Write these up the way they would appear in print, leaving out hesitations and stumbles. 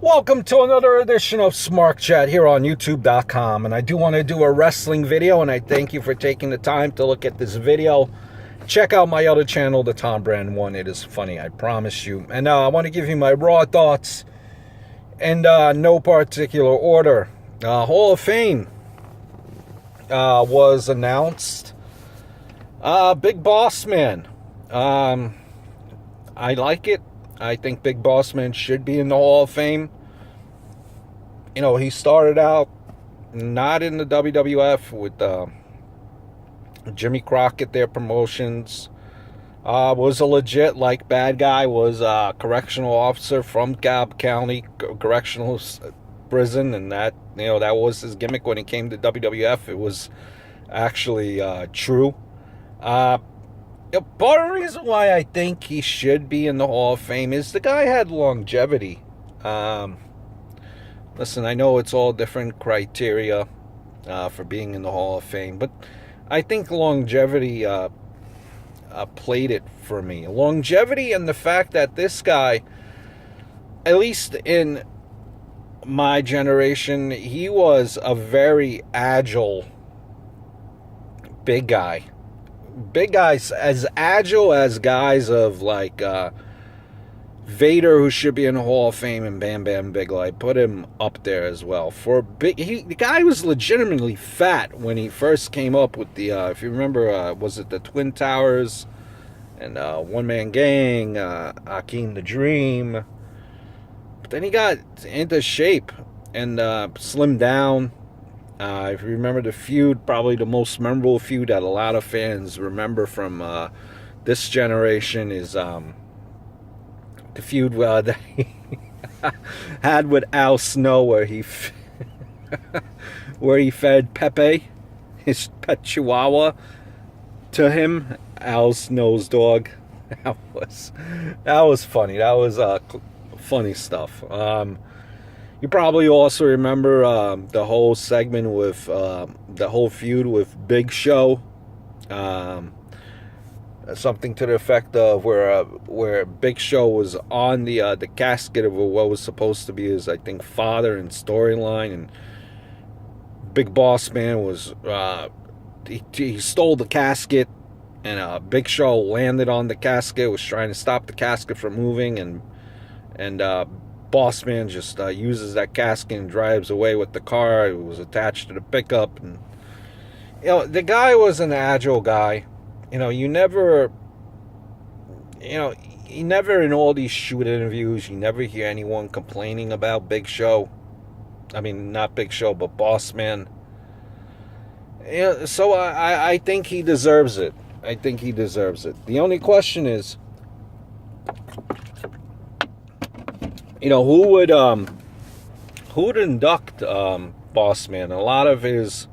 Welcome to another edition of Smart Chat here on YouTube.com. And I do want to do a wrestling video, and I thank you for taking the time to look at this video. Check out my other channel, the Tom Brand One. It is funny, I promise you. And I want to give you my raw thoughts in no particular order. Hall of Fame was announced. Big Boss Man. I like it. I think Big Boss Man should be in the Hall of Fame. You know, he started out not in the WWF with Jimmy Crockett, their promotions. Was a legit, bad guy. Was a correctional officer from Cobb County Correctional Prison. And that was his gimmick when he came to WWF. It was actually true. Part of the reason why I think he should be in the Hall of Fame is the guy had longevity. Listen, I know it's all different criteria for being in the Hall of Fame, but I think longevity played it for me. Longevity and the fact that this guy, at least in my generation, he was a very agile big guy. Big guys, as agile as guys of Vader, who should be in the Hall of Fame, and Bam Bam Bigelow. I put him up there as well. The guy was legitimately fat when he first came up with the, if you remember, was it the Twin Towers and One Man Gang, Akeem the Dream. But then he got into shape and slimmed down. If you remember the feud, probably the most memorable feud that a lot of fans remember from this generation is the feud that he had with Al Snow, where he fed Pepe, his pet Chihuahua, to him. Al Snow's dog. That was funny. That was funny stuff. You probably also remember the whole segment with the whole feud with Big Show. Something to the effect of where Big Show was on the casket of what was supposed to be his, I think, father and storyline, and Big Boss Man was he stole the casket, and Big Show landed on the casket, was trying to stop the casket from moving, and Boss Man just uses that casket and drives away with the car. It was attached to the pickup, and the guy was an agile guy. You never in all these shoot interviews, you never hear anyone complaining about Big Show. I mean, not Big Show, but Boss Man. So I think he deserves it. I think he deserves it. The only question is, who would induct Boss Man? A lot of his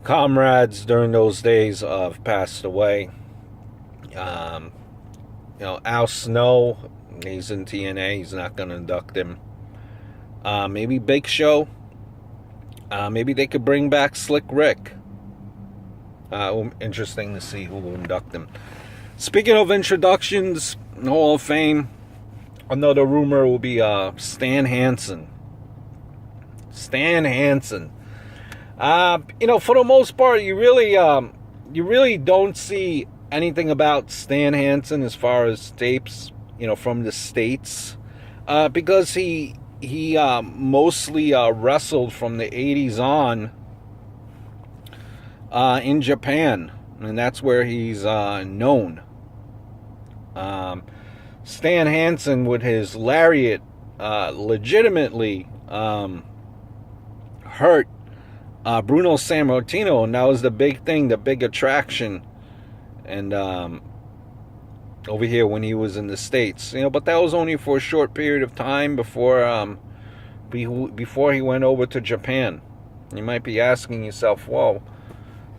comrades during those days have passed away. Al Snow, he's in TNA. He's not going to induct him. Maybe Big Show. Maybe they could bring back Slick Rick. Interesting to see who will induct him. Speaking of introductions, Hall of Fame, another rumor will be Stan Hansen. Stan Hansen. For the most part, you really don't see anything about Stan Hansen as far as tapes, from the States, because he mostly wrestled from the 80s on in Japan, and that's where he's known. Stan Hansen, with his lariat, legitimately hurt Bruno Sammartino, and that was the big thing, the big attraction, and over here when he was in the States, but that was only for a short period of time before he went over to Japan. You might be asking yourself, well,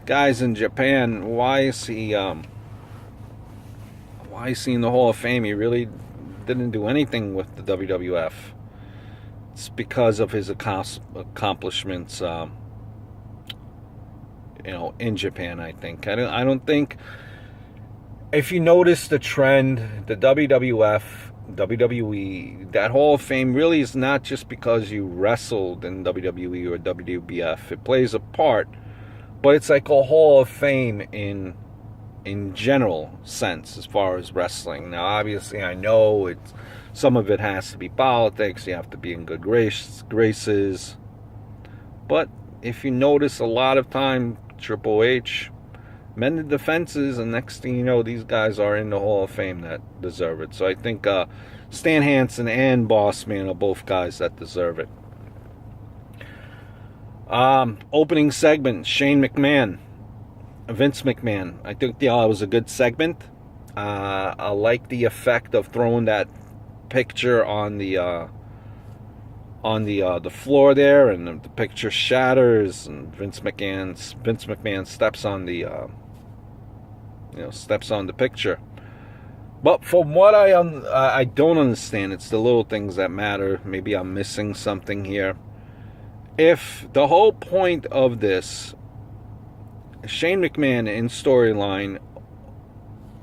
guys in Japan, why is he in the Hall of Fame? He really didn't do anything with the WWF. It's because of his accomplishments in Japan, I think. I don't think, if you notice the trend, the WWF WWE, that Hall of Fame really is not just because you wrestled in WWE or WWF. It plays a part, but it's like a Hall of Fame in general sense as far as wrestling. Now, obviously, I know it's some of it has to be politics. You have to be in good graces. But if you notice, a lot of time Triple H mended the fences, and next thing you know, these guys are in the Hall of Fame that deserve it. So I think Stan Hansen and Boss Man are both guys that deserve it. Opening segment, Shane McMahon, Vince McMahon. I think that was a good segment. I like the effect of throwing that picture on the floor there, and the picture shatters, and Vince McMahon steps on the steps on the picture. But from what I don't understand, it's the little things that matter. Maybe I'm missing something here. If the whole point of this, Shane McMahon in storyline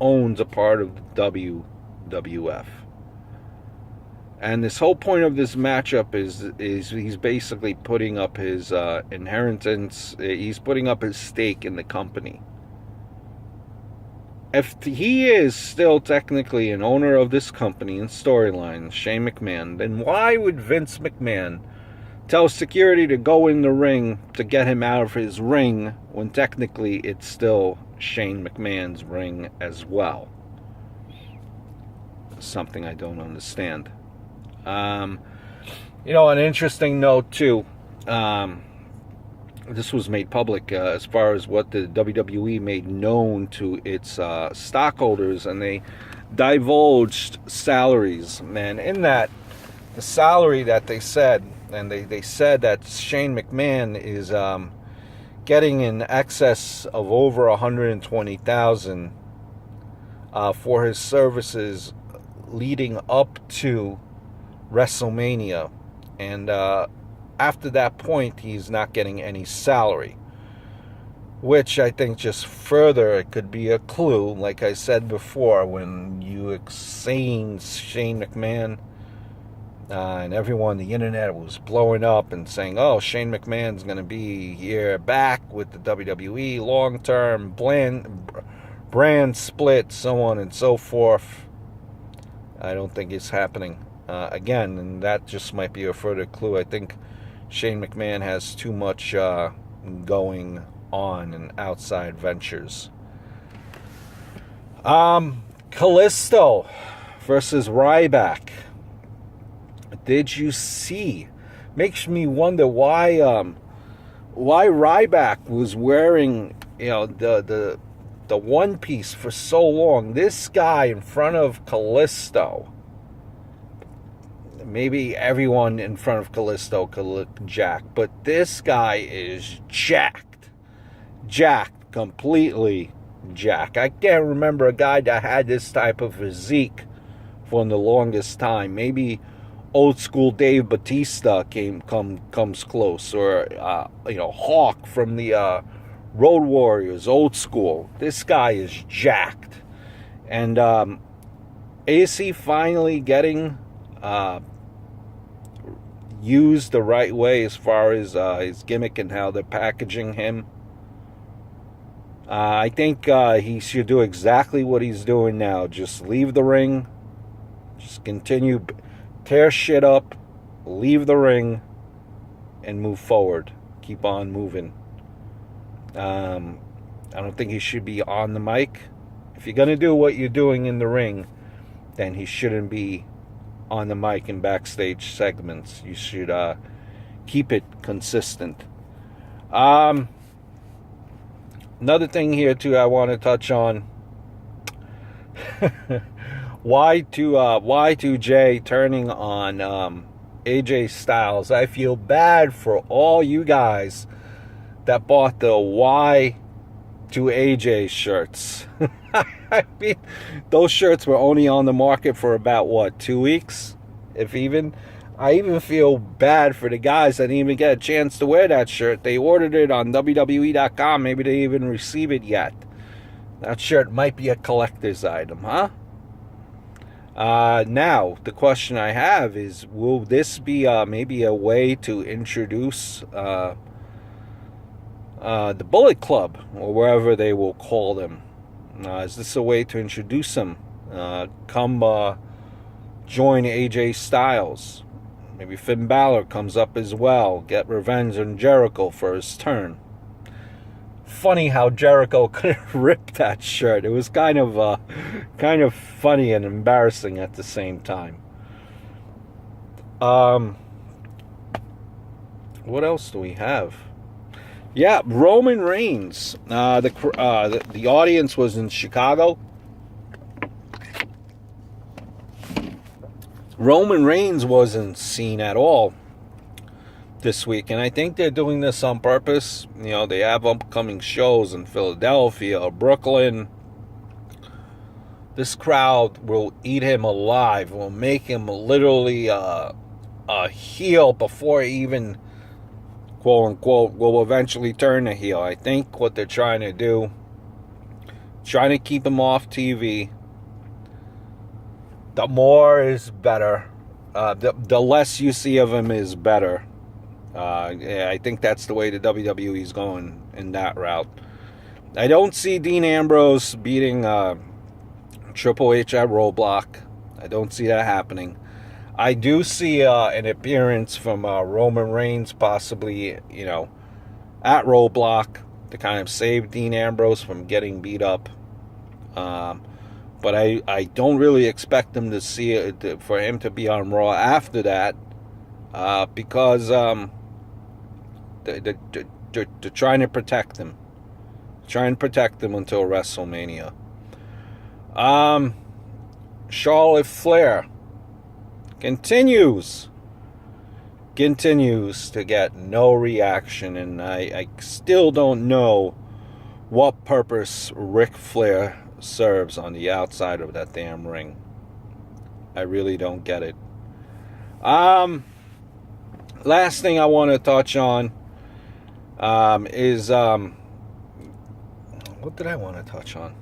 owns a part of the WWF. And this whole point of this matchup is he's basically putting up his inheritance. He's putting up his stake in the company. If he is still technically an owner of this company in storyline, Shane McMahon, then why would Vince McMahon tell security to go in the ring to get him out of his ring when technically it's still Shane McMahon's ring as well? Something I don't understand. An interesting note too. This was made public as far as what the WWE made known to its stockholders, and they divulged salaries. And in that, the salary that they said, and they said that Shane McMahon is getting in excess of over $120,000 for his services leading up to WrestleMania, and after that point he's not getting any salary, which I think just further it could be a clue, like I said before, when you seen Shane McMahon and everyone on the internet was blowing up and saying, oh, Shane McMahon's going to be here back with the WWE long-term brand split, so on and so forth. I don't think it's happening. Again, and that just might be a further clue. I think Shane McMahon has too much going on in outside ventures. Kalisto versus Ryback. Did you see? Makes me wonder why Ryback was wearing the one piece for so long. This guy in front of Kalisto. Maybe everyone in front of Kalisto could look jacked, but this guy is jacked, completely jacked. I can't remember a guy that had this type of physique for the longest time. Maybe old school Dave Bautista comes close, or Hawk from the Road Warriors, old school. This guy is jacked, and is he finally getting used the right way as far as his gimmick and how they're packaging him? I think he should do exactly what he's doing now. Just leave the ring. Just continue, tear shit up, leave the ring, and move forward. Keep on moving. I don't think he should be on the mic. If you're going to do what you're doing in the ring, then he shouldn't be on the mic in backstage segments. You should keep it consistent. Another thing here too I want to touch on. Y2AJ turning on AJ Styles. I feel bad for all you guys that bought the Y2AJ shirts. I mean, those shirts were only on the market for about, 2 weeks, if even. I even feel bad for the guys that didn't even get a chance to wear that shirt. They ordered it on WWE.com. Maybe they didn't even receive it yet. That shirt might be a collector's item, huh? Now, the question I have is, will this be maybe a way to introduce the Bullet Club, or wherever they will call them? Is this a way to introduce them? Come join AJ Styles. Maybe Finn Balor comes up as well. Get revenge on Jericho for his turn. Funny how Jericho could rip that shirt. It was kind of funny and embarrassing at the same time. What else do we have? Yeah, Roman Reigns. The audience was in Chicago. Roman Reigns wasn't seen at all this week, and I think they're doing this on purpose. You know, they have upcoming shows in Philadelphia, Brooklyn. This crowd will eat him alive, will make him literally a heel before he even, quote unquote, will eventually turn a heel. I think what they're trying to do, trying to keep him off TV. The more is better. The less you see of him is better. Yeah, I think that's the way the WWE is going in that route. I don't see Dean Ambrose beating Triple H at Roadblock. I don't see that happening. I do see an appearance from Roman Reigns possibly, at Roadblock to kind of save Dean Ambrose from getting beat up. But I don't really expect him to see it, for him to be on Raw after that, because they're trying to protect him. Trying to protect him until WrestleMania. Charlotte Flair continues to get no reaction, and I still don't know what purpose Ric Flair serves on the outside of that damn ring. I really don't get it. Last thing I want to touch on is what did I want to touch on?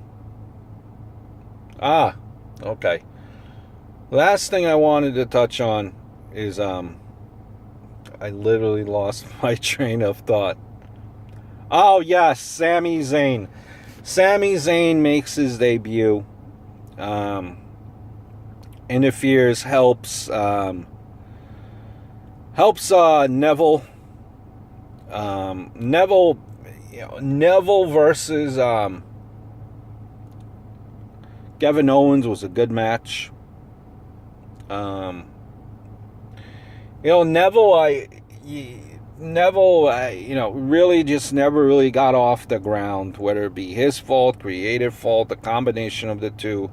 Okay. Last thing I wanted to touch on is I literally lost my train of thought. Oh yes, Sami Zayn. Sami Zayn makes his debut. Interferes, helps Neville. Neville versus Kevin Owens was a good match. Neville, really just never really got off the ground, whether it be his fault, creative fault, the combination of the two.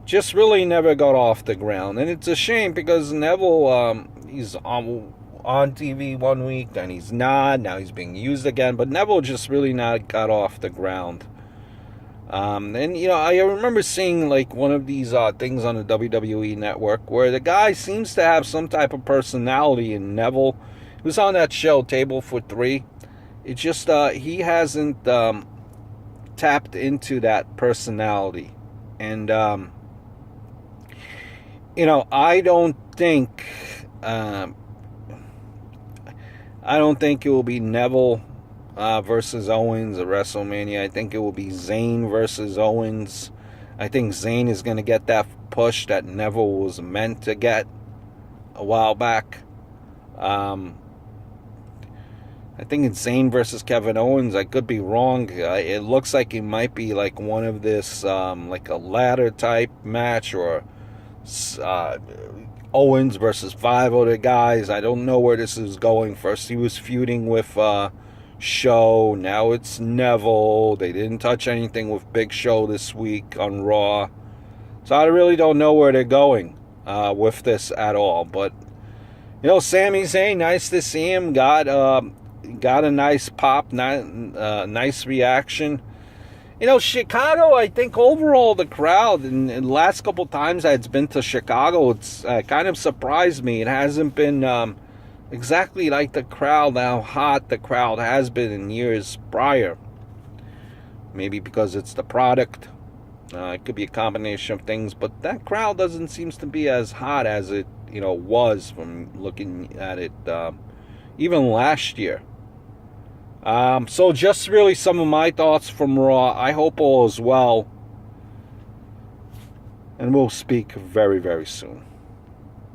Just really never got off the ground. And it's a shame because Neville, he's on TV one week, then he's not. Now he's being used again. But Neville just really not got off the ground. And, I remember seeing like one of these things on the WWE network where the guy seems to have some type of personality in Neville. He was on that show, Table for Three. It's just he hasn't tapped into that personality. And, I don't think it will be Neville versus Owens at WrestleMania. I think it will be Zayn versus Owens. I think Zayn is going to get that push that Neville was meant to get a while back. I think it's Zayn versus Kevin Owens. I could be wrong. It looks like it might be like one of this, like a ladder type match, or Owens versus 5 other guys. I don't know where this is going. First he was feuding with Show. Now it's Neville. They didn't touch anything with Big Show this week on Raw. So I really don't know where they're going with this at all. But, Sami Zayn, nice to see him. Got a nice pop, nice reaction. Chicago, I think overall the crowd, in the last couple times I've been to Chicago, it's kind of surprised me. It hasn't been exactly like the crowd, how hot the crowd has been in years prior. Maybe because it's the product. It could be a combination of things, but that crowd doesn't seems to be as hot as it was from looking at it even last year. So just really some of my thoughts from Raw. I hope all is well, and we'll speak very, very soon.